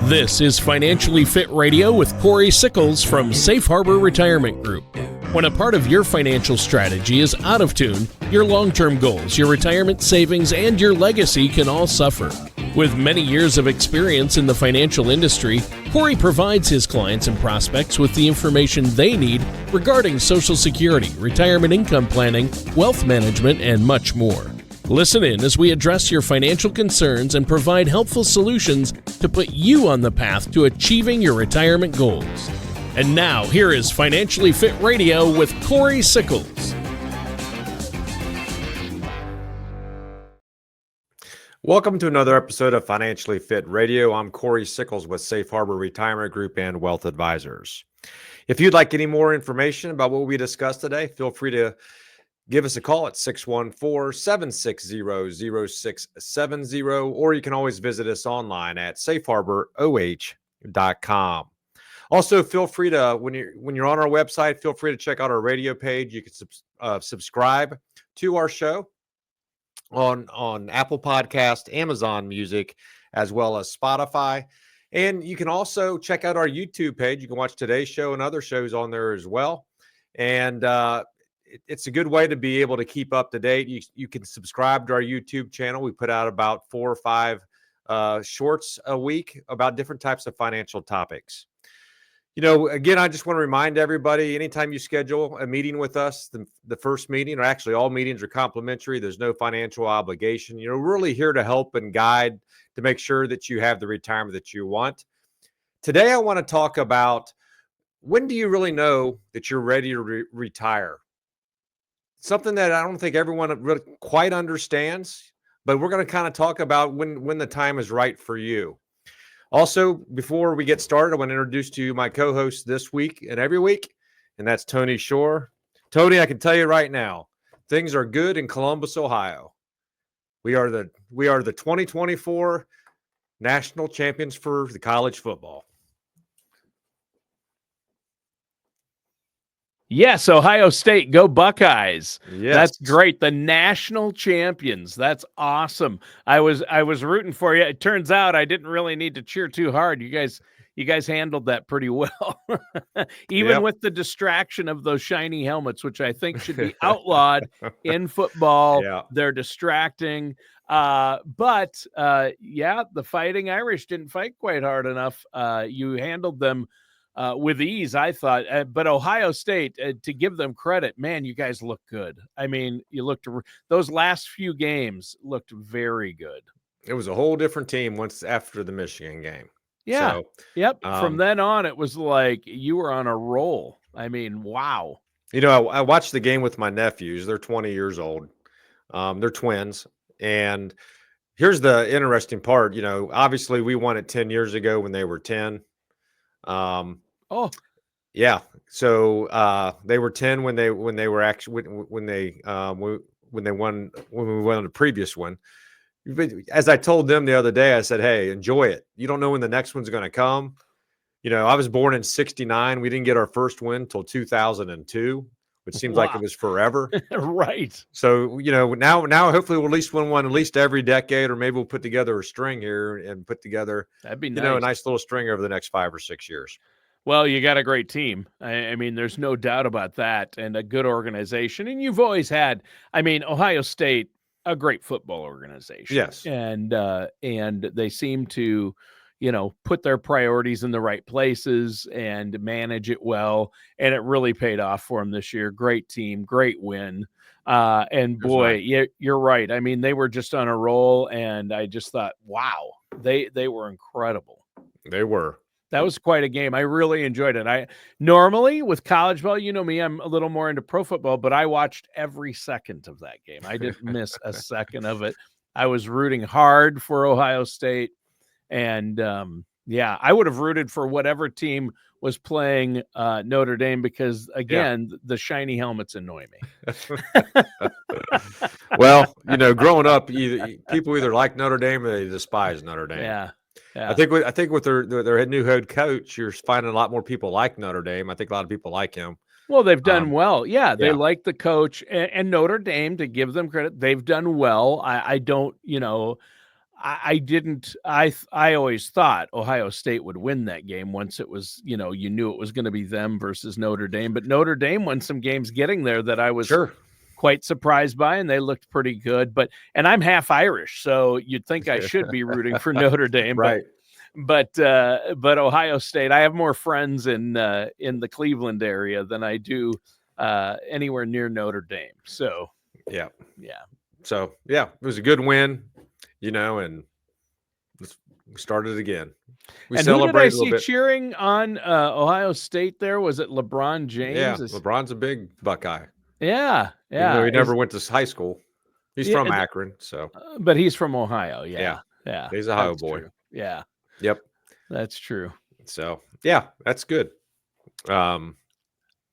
This is Financially Fit Radio with Cory Sickles from Safe Harbor Retirement Group. When a part of your financial strategy is out of tune, your long-term goals, your retirement savings, and your legacy can all suffer. With many years of experience in the financial industry, Cory provides his clients and prospects with the information they need regarding Social Security, retirement income planning, wealth management, and much more. Listen in as we address your financial concerns and provide helpful solutions to put you on the path to achieving your retirement goals. And now, here is Financially Fit Radio with Cory Sickles. Welcome to another episode of Financially Fit Radio. I'm Cory Sickles with Safe Harbor Retirement Group and Wealth Advisors. If you'd like any more information about what we discussed today, feel free to give us a call at 614-760-0670, or you can always visit us online at safeharboroh.com. Also, feel free to, when you're on our website, feel free to check out our radio page. You can subscribe to our show on Apple Podcast, Amazon Music, as well as Spotify. And you can also check out our YouTube page. You can watch today's show and other shows on there as well. And it's a good way to be able to keep up to date. You can subscribe to our YouTube channel. We put out about 4 or 5 shorts a week about different types of financial topics. You know, again, I just want to remind everybody, anytime you schedule a meeting with us, the first meeting, or actually all meetings are complimentary. There's no financial obligation. You know, we're really here to help and guide to make sure that you have the retirement that you want. Today, I want to talk about, when do you really know that you're ready to retire? Something that I don't think everyone really quite understands, but we're going to kind of talk about when the time is right for you. Also, before we get started, I want to introduce to you my co-host this week and every week, and that's Tony Shore. Tony, I can tell you right now, things are good in Columbus, Ohio. We are the 2024 national champions for the college football. Yes, Ohio State, go Buckeyes. Yes. That's great. The national champions. That's awesome. I was rooting for you. It turns out I didn't really need to cheer too hard. You guys handled that pretty well. Even with the distraction of those shiny helmets, which I think should be outlawed in football. Yeah. They're distracting. But the Fighting Irish didn't fight quite hard enough. You handled them with ease, I thought. But Ohio State, to give them credit, man, you guys look good. I mean, those last few games looked very good. It was a whole different team once after the Michigan game. Yeah. So, yep. From then on, it was like you were on a roll. I mean, wow. You know, I watched the game with my nephews. They're 20 years old. They're twins. And here's the interesting part. You know, obviously we won it 10 years ago when they were 10. Yeah. So they were 10 when we won the previous one. As I told them the other day, I said, hey, enjoy it. You don't know when the next one's going to come. You know, I was born in 1969. We didn't get our first win until 2002, which seems like it was forever. Right. So, you know, now hopefully we'll at least win one at least every decade, or maybe we'll put together a string here and put together, that'd be nice. You know, a nice little string over the next 5 or 6 years. Well, you got a great team. I mean, there's no doubt about that, and a good organization. And you've always had, I mean, Ohio State, a great football organization. Yes. And they seem to, you know, put their priorities in the right places and manage it well. And it really paid off for them this year. Great team, great win. And boy, you're right. I mean, they were just on a roll, and I just thought, wow, they were incredible. They were. That was quite a game. I really enjoyed it. I normally with college ball, you know me, I'm a little more into pro football, but I watched every second of that game. I didn't miss a second of it. I was rooting hard for Ohio State. And I would have rooted for whatever team was playing Notre Dame because, again, the shiny helmets annoy me. Well, you know, growing up, people either like Notre Dame or they despise Notre Dame. Yeah. I think with their new head coach, you're finding a lot more people like Notre Dame. I think a lot of people like him. Well, they've done well. Yeah, they like the coach, and Notre Dame, to give them credit, they've done well. I don't, you know, I didn't. I always thought Ohio State would win that game once it was, you knew it was going to be them versus Notre Dame. But Notre Dame won some games getting there that I was Sure. quite surprised by, and they looked pretty good. And I'm half Irish, so you'd think I should be rooting for Notre Dame, Right. but Ohio State. I have more friends in the Cleveland area than I do anywhere near Notre Dame. So Yeah. yeah. So yeah, it was a good win, and we started again. We And who did I celebrated a little see bit. cheering on Ohio State there? Was it LeBron Yeah, James? LeBron's a big Buckeye. Yeah. Even though he Is- never went to high school. He's yeah, from Akron, so but he's from Ohio. yeah, Yeah. he's a Ohio That's boy. true. Yeah, Yep. that's true. So yeah, that's good. Today,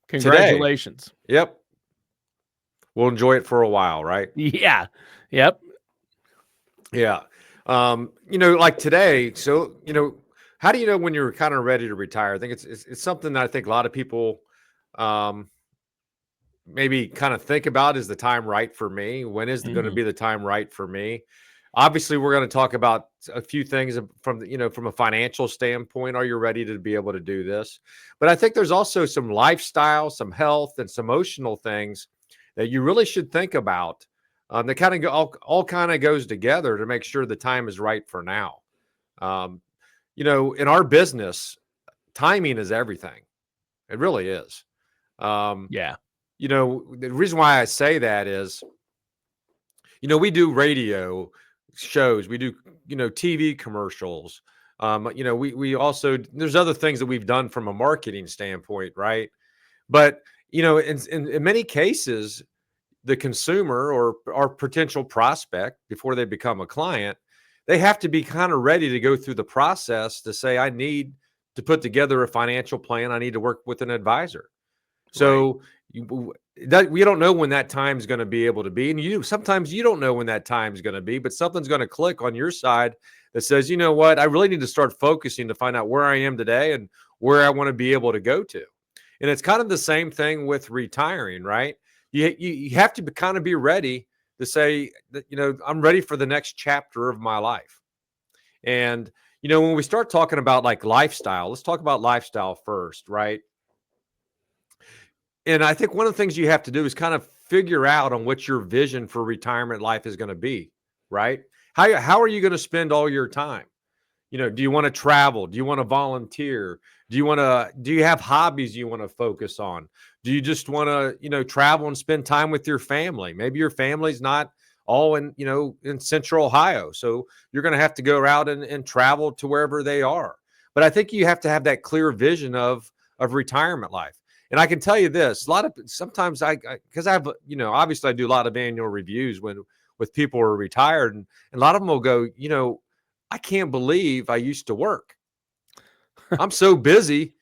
Congratulations. yep, we'll enjoy it for a while, right? Yeah. Yep. Yeah. Like today, so how do you know when you're kind of ready to retire? I think it's something that I think a lot of people maybe kind of think about. Is the time right for me? When is going to be the time right for me? Obviously, we're going to talk about a few things from from a financial standpoint. Are you ready to be able to do this? But I think there's also some lifestyle, some health, and some emotional things that you really should think about. That kind of all kind of goes together to make sure the time is right for now. In our business, timing is everything. It really is. Yeah. The reason why I say that is, we do radio shows, we do, TV commercials. We also, there's other things that we've done from a marketing standpoint, right? But, in many cases, the consumer or our potential prospect, before they become a client, they have to be kind of ready to go through the process to say, I need to put together a financial plan. I need to work with an advisor. So we don't know when that time is going to be able to be. And sometimes you don't know when that time is going to be, but something's going to click on your side that says, you know what, I really need to start focusing to find out where I am today and where I want to be able to go to. And it's kind of the same thing with retiring, right? You have to kind of be ready to say that, I'm ready for the next chapter of my life. And, when we start talking about like lifestyle, let's talk about lifestyle first, right? And I think one of the things you have to do is kind of figure out on what your vision for retirement life is going to be, right? How are you going to spend all your time? Do you want to travel? Do you want to volunteer? Do you have hobbies you want to focus on? Do you just want to, travel and spend time with your family? Maybe your family's not all in central Ohio. So you're going to have to go out and travel to wherever they are. But I think you have to have that clear vision of retirement life. And I can tell you this, sometimes because I have, obviously I do a lot of annual reviews with people who are retired, and a lot of them will go, I can't believe I used to work. I'm so busy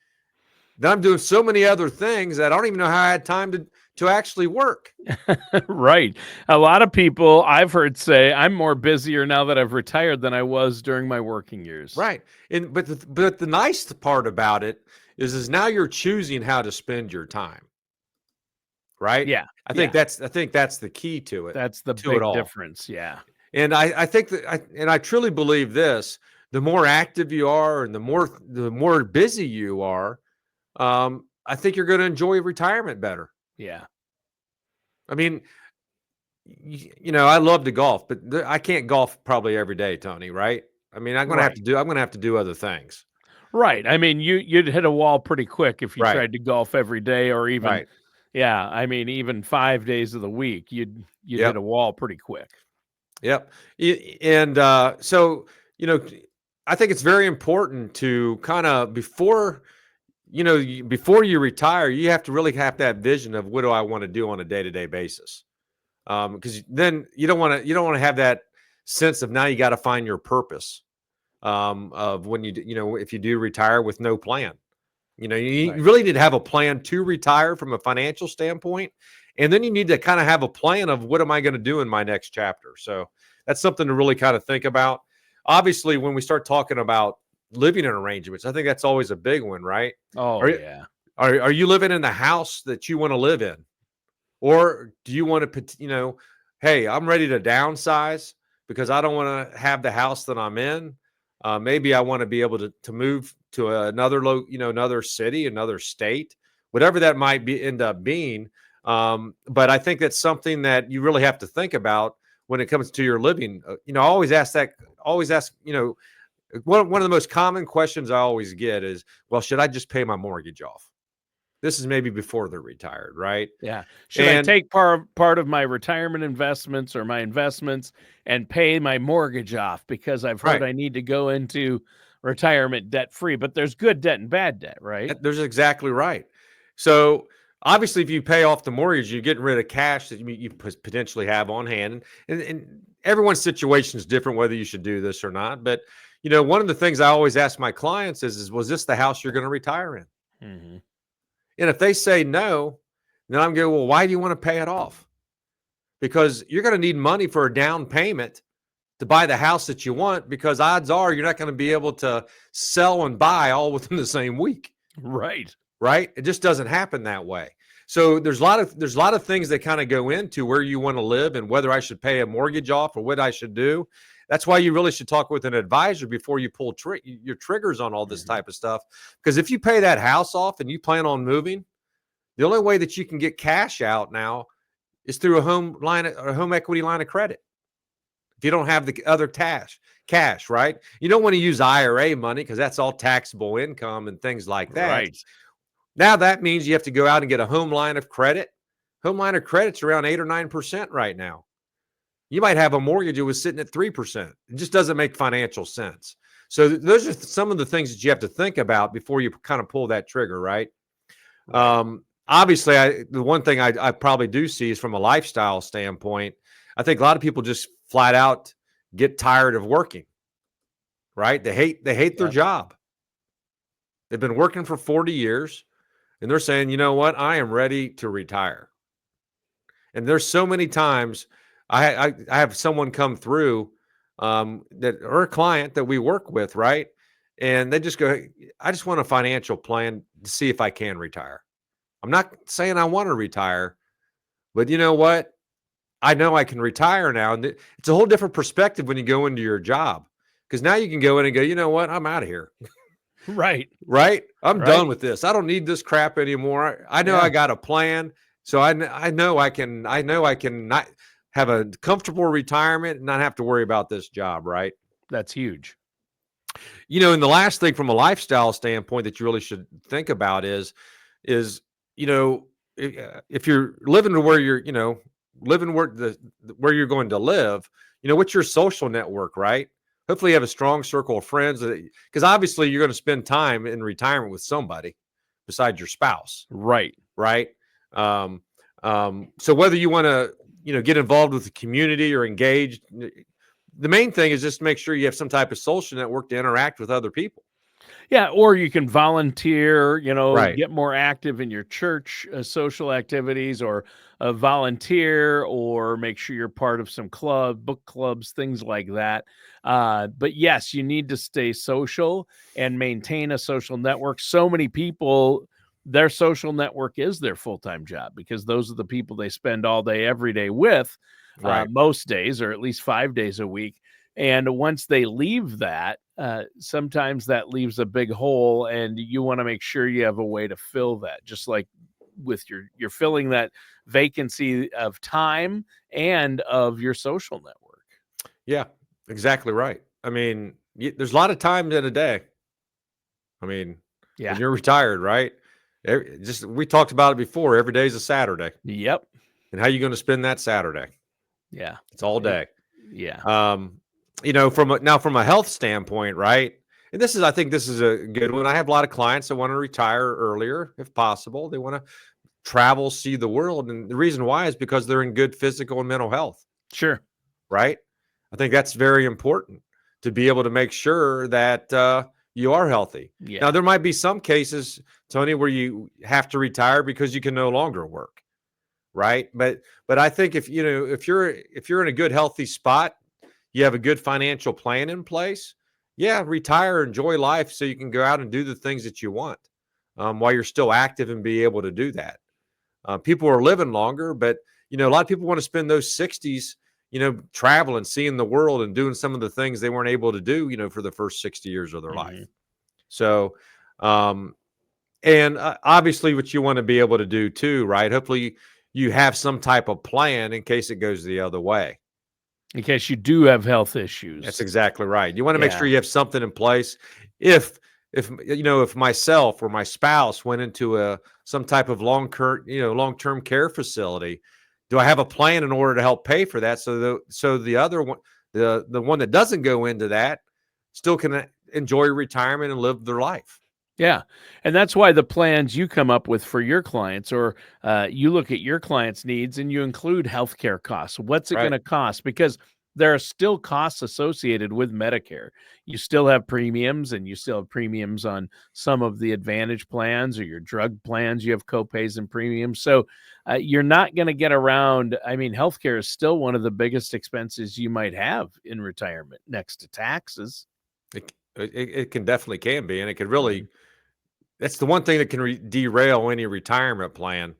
that I'm doing so many other things that I don't even know how I had time to actually work. Right. A lot of people I've heard say I'm more busier now that I've retired than I was during my working years. Right. But the nice part about it is now you're choosing how to spend your time. Right. Yeah. I think that's the key to it. That's the to big it all. difference. Yeah. And I think that I truly believe this: the more active you are, and the more busy you are, I think you're going to enjoy retirement better. Yeah. I mean, I love to golf, but I can't golf probably every day, Tony. Right? I mean, I'm going to have to do other things. Right. I mean, you'd hit a wall pretty quick if you Right. tried to golf every day, or even, Right. yeah. I mean, even 5 days of the week, you'd hit a wall pretty quick. Yep. And so, I think it's very important to kind of before you retire, you have to really have that vision of what do I want to do on a day-to-day basis. Because then you don't want to have that sense of now you got to find your purpose of when if you do retire with no plan. You really need to have a plan to retire from a financial standpoint. And then you need to kind of have a plan of what am I going to do in my next chapter. So that's something to really kind of think about. Obviously, when we start talking about living in arrangements, I think that's always a big one, right? Oh, yeah. Are you living in the house that you want to live in? Or do you want to, hey, I'm ready to downsize because I don't want to have the house that I'm in. Maybe I want to be able to move to another city, another state, whatever that might end up being. But I think that's something that you really have to think about when it comes to your living. I always ask, one of the most common questions I always get is, well, should I just pay my mortgage off? This is maybe before they're retired, right? Yeah. Should I take part of my retirement investments or my investments and pay my mortgage off because I've heard I need to go into retirement debt free? But there's good debt and bad debt, right? There's exactly right. So obviously, if you pay off the mortgage, you're getting rid of cash that you potentially have on hand. And everyone's situation is different, whether you should do this or not. But one of the things I always ask my clients is was this the house you're going to retire in? Mm-hmm. And if they say no, then I'm going, well, why do you want to pay it off? Because you're going to need money for a down payment to buy the house that you want, because odds are you're not going to be able to sell and buy all within the same week. Right. It just doesn't happen that way. So there's a lot of things that kind of go into where you want to live and whether I should pay a mortgage off or what I should do. That's why you really should talk with an advisor before you pull your triggers on all this type of stuff. Because if you pay that house off and you plan on moving, the only way that you can get cash out now is through a home equity line of credit. If you don't have the other cash, right? You don't want to use IRA money because that's all taxable income and things like that. Right. Now that means you have to go out and get a home line of credit. Home line of credit's around 8 or 9% right now. You might have a mortgage that was sitting at 3%. It just doesn't make financial sense. So those are some of the things that you have to think about before you kind of pull that trigger, right? Obviously, the one thing I probably do see is from a lifestyle standpoint, I think a lot of people just flat out get tired of working, right? They hate their job. They've been working for 40 years, and they're saying, you know what? I am ready to retire. And there's so many times I have someone come through or a client that we work with, right? And they just go, I just want a financial plan to see if I can retire. I'm not saying I want to retire, but you know what? I know I can retire now. And it's a whole different perspective when you go into your job, because now you can go in and go, you know what? I'm out of here. Right. I'm done with this. I don't need this crap anymore. I know I got a plan. So I know I can not have a comfortable retirement and not have to worry about this job. Right. That's huge. And the last thing from a lifestyle standpoint that you really should think about is, if you're living to where you're, living where you're going to live, what's your social network, right? Hopefully you have a strong circle of friends, because obviously you're going to spend time in retirement with somebody besides your spouse. Right. So whether you want to, get involved with the community or engaged, the main thing is just make sure you have some type of social network to interact with other people. Yeah, or you can volunteer, get more active in your church social activities, or volunteer, or make sure you're part of some book clubs, things like that. But yes, you need to stay social and maintain a social network. So many people, their social network is their full-time job, because those are the people they spend all day, every day with, most days, or at least 5 days a week. And once they leave that, sometimes that leaves a big hole, and you want to make sure you have a way to fill that, just like with you're filling that vacancy of time and of your social network. Yeah, exactly right. I mean, there's a lot of time in a day. I mean, when you're retired, right? We talked about it before. Every day is a Saturday. Yep. And how are you going to spend that Saturday? Yeah. It's all day. Yeah. From a health standpoint, right? And I think this is a good one. I have a lot of clients that want to retire earlier, if possible. They want to travel, see the world. And the reason why is because they're in good physical and mental health. Sure. Right. I think that's very important, to be able to make sure that you are healthy. Yeah. Now, there might be some cases, Tony, where you have to retire because you can no longer work. Right. But I think if you're in a good, healthy spot, you have a good financial plan in place, retire, enjoy life, so you can go out and do the things that you want while you're still active and be able to do that. People are living longer, but a lot of people want to spend those 60s, traveling, seeing the world and doing some of the things they weren't able to do, for the first 60 years of their life. So, and obviously what you want to be able to do too, right? Hopefully you have some type of plan in case it goes the other way. In case you do have health issues. That's exactly right. You want to make sure you have something in place. If myself or my spouse went into some type of long-term care facility, do I have a plan in order to help pay for that? So the other one, the one that doesn't go into that, still can enjoy retirement and live their life. Yeah. And that's why the plans you come up with for your clients, or you look at your clients' needs and you include healthcare costs. What's it going to cost? Because there are still costs associated with Medicare. You still have premiums, and you still have premiums on some of the Advantage plans or your drug plans. You have copays and premiums. So you're not going to get around. I mean, healthcare is still one of the biggest expenses you might have in retirement, next to taxes. It can definitely be, and it could really. That's the one thing that can derail any retirement plan,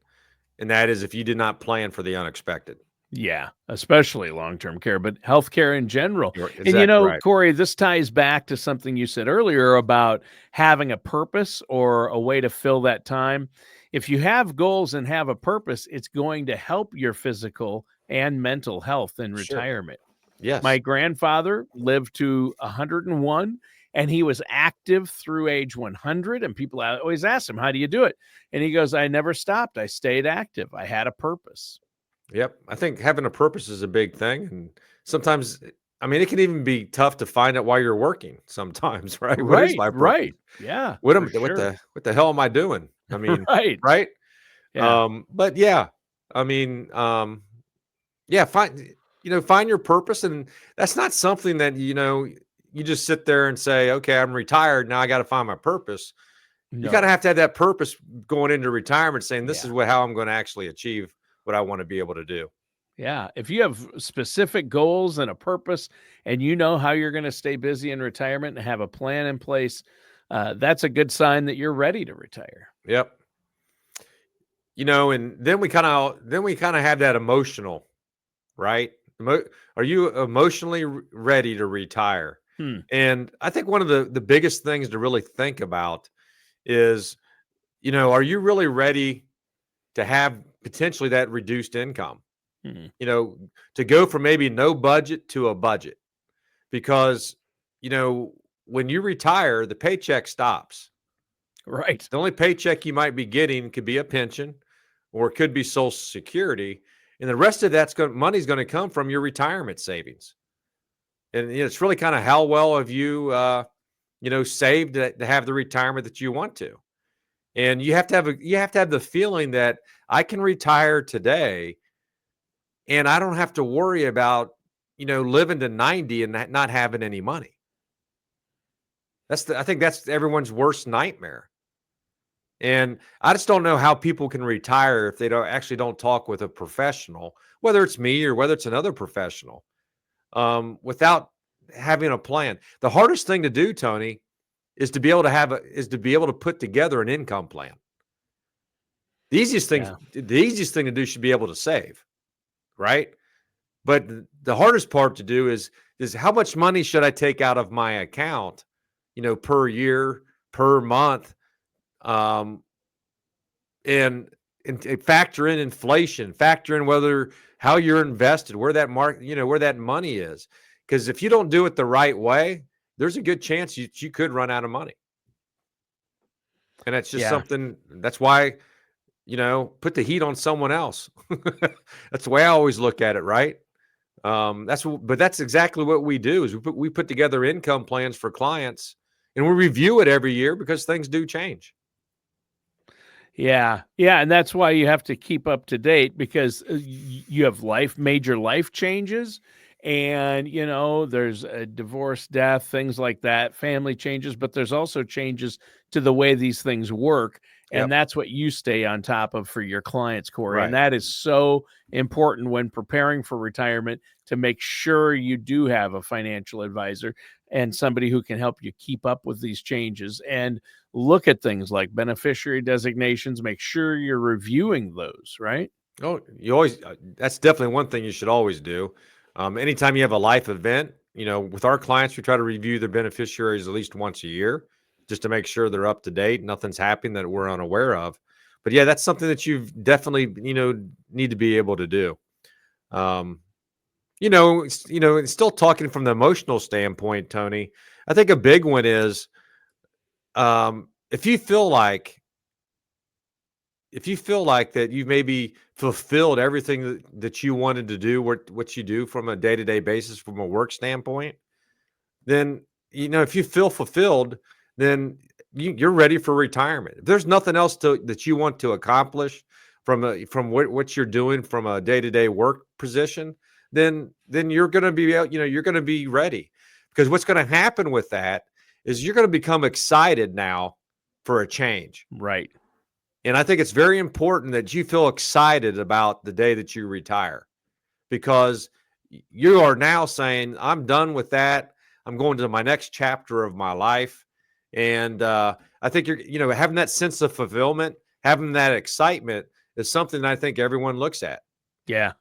and that is if you did not plan for the unexpected. Yeah, especially long-term care, but healthcare in general. Exactly And Cory, this ties back to something you said earlier about having a purpose or a way to fill that time. If you have goals and have a purpose, it's going to help your physical and mental health in retirement. Yes. My grandfather lived to 101, and he was active through age 100. And people always ask him, how do you do it? And he goes, I never stopped. I stayed active. I had a purpose. Yep. I think having a purpose is a big thing. And sometimes, I mean, it can even be tough to find out while you're working sometimes, right? What is my purpose? Right. Yeah. What the hell am I doing? I mean, right. Yeah. But yeah, I mean, find your purpose. And that's not something that, you just sit there and say, okay, I'm retired. Now I got to find my purpose. No. You got to have that purpose going into retirement, saying this is how I'm going to actually achieve what I want to be able to do. Yeah. If you have specific goals and a purpose, and you know how you're going to stay busy in retirement and have a plan in place, that's a good sign that you're ready to retire. Yep. And then we kind of have that emotional, right? Are you emotionally ready to retire? And I think one of the biggest things to really think about is, are you really ready to have potentially that reduced income? To go from maybe no budget to a budget, because, when you retire, the paycheck stops. Right. The only paycheck you might be getting could be a pension, or it could be Social Security. And the rest of money's going to come from your retirement savings. And it's really kind of how well have you, saved to have the retirement that you want to. And you have to have the feeling that I can retire today, and I don't have to worry about, living to 90 and not having any money. I think that's everyone's worst nightmare. And I just don't know how people can retire if they don't talk with a professional, whether it's me or whether it's another professional, without having a plan. The hardest thing to do, Tony, is to be able to put together an income plan. The easiest thing to do should be able to save, right? But the hardest part to do is how much money should I take out of my account, per year, per month, and factor in inflation, factor in how you're invested, where that where that money is. Because if you don't do it the right way, there's a good chance you could run out of money. And that's just something, that's why, put the heat on someone else. That's the way I always look at it, right? But that's exactly what we do is we put together income plans for clients, and we review it every year because things do change. Yeah. Yeah. And that's why you have to keep up to date, because you have major life changes, and, there's a divorce, death, things like that, family changes, but there's also changes to the way these things work. And that's what you stay on top of for your clients, Cory. Right. And that is so important when preparing for retirement, to make sure you do have a financial advisor and somebody who can help you keep up with these changes and look at things like beneficiary designations. Make sure you're reviewing those, right? Oh, that's definitely one thing you should always do. Anytime you have a life event, with our clients, we try to review their beneficiaries at least once a year just to make sure they're up to date. Nothing's happening that we're unaware of. But yeah, that's something that you've definitely, need to be able to do. Um, and still talking from the emotional standpoint, Tony, I think a big one is if you feel like that you maybe fulfilled everything that you wanted to do, what you do from a day-to-day basis from a work standpoint, then if you feel fulfilled, then you're ready for retirement. If there's nothing else that you want to accomplish from what you're doing from a day-to-day work position, then you're going to be you're going to be ready, because what's going to happen with that is you're going to become excited now for a change. Right. And I think it's very important that you feel excited about the day that you retire, because you are now saying, I'm done with that. I'm going to my next chapter of my life. And I think you're, having that sense of fulfillment, having that excitement is something I think everyone looks at. Yeah.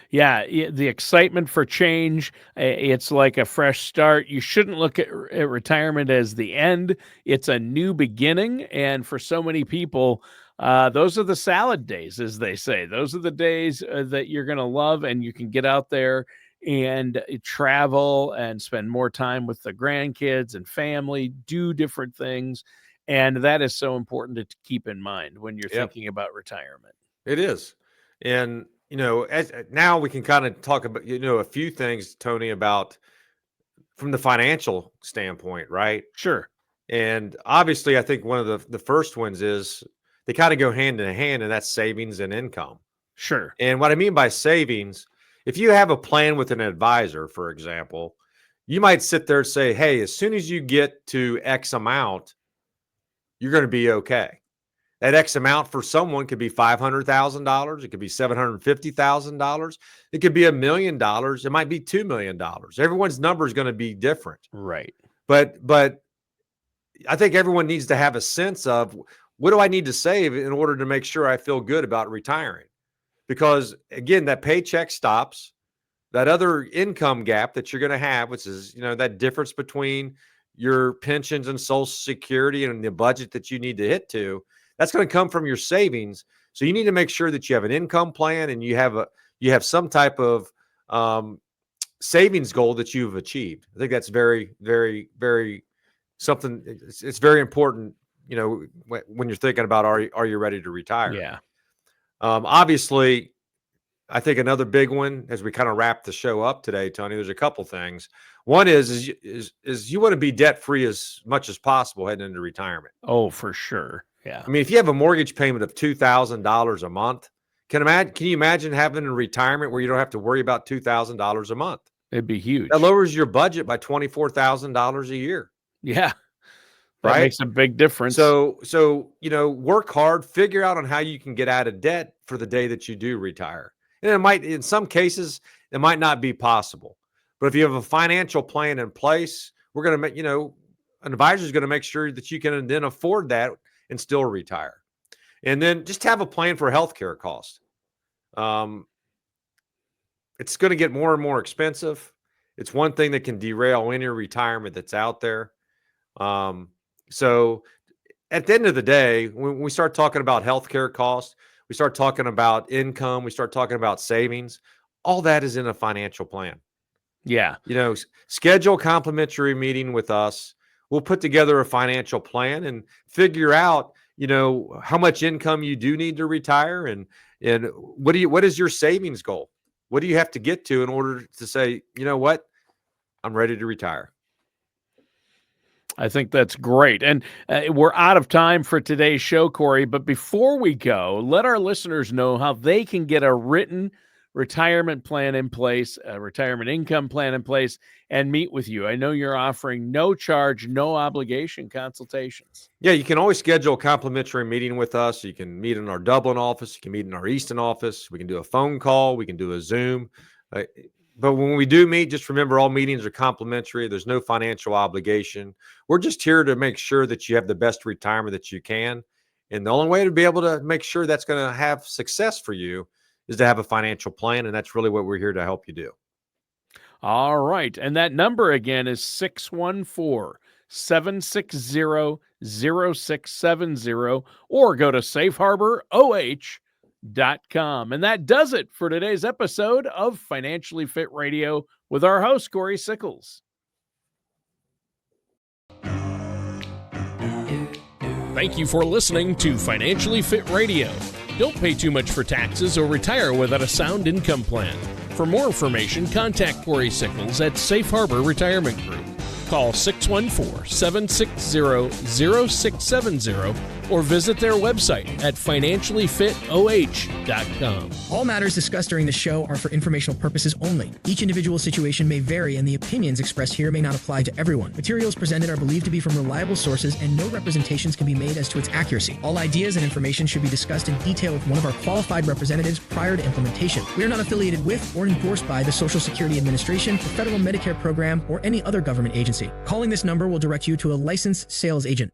Yeah, the excitement for change, it's like a fresh start. You shouldn't look at retirement as the end. It's a new beginning, and for so many people, those are the salad days, as they say. Those are the days that you're going to love, and you can get out there and travel and spend more time with the grandkids and family, do different things, and that is so important to keep in mind when you're Yep, thinking about retirement. it is. And, as now we can kind of talk about, a few things, Tony, about from the financial standpoint, right? Sure, And obviously, I think one of the first ones is they kind of go hand in hand, and that's savings and income. sure. And what I mean by savings, if you have a plan with an advisor, for example, you might sit there and say, hey, as soon as you get to X amount, you're going to be okay. That X amount for someone could be $500,000. It could be $750,000. It could be $1 million. It might be $2 million. Everyone's number is going to be different. Right. But I think everyone needs to have a sense of, what do I need to save in order to make sure I feel good about retiring? Because again, that paycheck stops. That other income gap that you're going to have, which is, that difference between your pensions and Social Security and the budget that you need to hit to, that's going to come from your savings. So you need to make sure that you have an income plan and you have some type of savings goal that you've achieved. I think that's very, very, very something. It's very important, when you're thinking about, are you ready to retire? Yeah. Obviously, I think another big one as we kind of wrap the show up today, Tony, there's a couple things. One is you want to be debt free as much as possible heading into retirement. Oh, for sure. Yeah. I mean, if you have a mortgage payment of $2,000 a month, can you imagine having a retirement where you don't have to worry about $2,000 a month? It'd be huge. That lowers your budget by $24,000 a year. Yeah. That Right? makes a big difference. So, work hard, figure out on how you can get out of debt for the day that you do retire. And in some cases, it might not be possible. But if you have a financial plan in place, we're going to make, an advisor is going to make sure that you can then afford that and still retire. And then just have a plan for healthcare costs. It's going to get more and more expensive. It's one thing that can derail any retirement that's out there. So at the end of the day, when we start talking about healthcare costs, we start talking about income, we start talking about savings, all that is in a financial plan. Yeah. Schedule a complimentary meeting with us. We'll put together a financial plan and figure out, how much income you do need to retire, and what is your savings goal? What do you have to get to in order to say, you know what, I'm ready to retire? I think that's great. And we're out of time for today's show, Cory. But before we go, let our listeners know how they can get a written retirement plan in place, a retirement income plan in place, and meet with you. I know you're offering no charge, no obligation consultations. Yeah, you can always schedule a complimentary meeting with us. You can meet in our Dublin office. You can meet in our Easton office. We can do a phone call. We can do a Zoom. But when we do meet, just remember all meetings are complimentary. There's no financial obligation. We're just here to make sure that you have the best retirement that you can. And the only way to be able to make sure that's going to have success for you is to have a financial plan. And that's really what we're here to help you do. All right. And that number again is 614-760-0670, or go to safeharboroh.com. And that does it for today's episode of Financially Fit Radio with our host, Cory Sickles. Thank you for listening to Financially Fit Radio. Don't pay too much for taxes or retire without a sound income plan. For more information, contact Cory Sickles at Safe Harbor Retirement Group. Call 614-760-0670 or visit their website at financiallyfitoh.com. All matters discussed during the show are for informational purposes only. Each individual situation may vary, and the opinions expressed here may not apply to everyone. Materials presented are believed to be from reliable sources, and no representations can be made as to its accuracy. All ideas and information should be discussed in detail with one of our qualified representatives prior to implementation. We are not affiliated with or endorsed by the Social Security Administration, the Federal Medicare Program, or any other government agency. Calling this number will direct you to a licensed sales agent.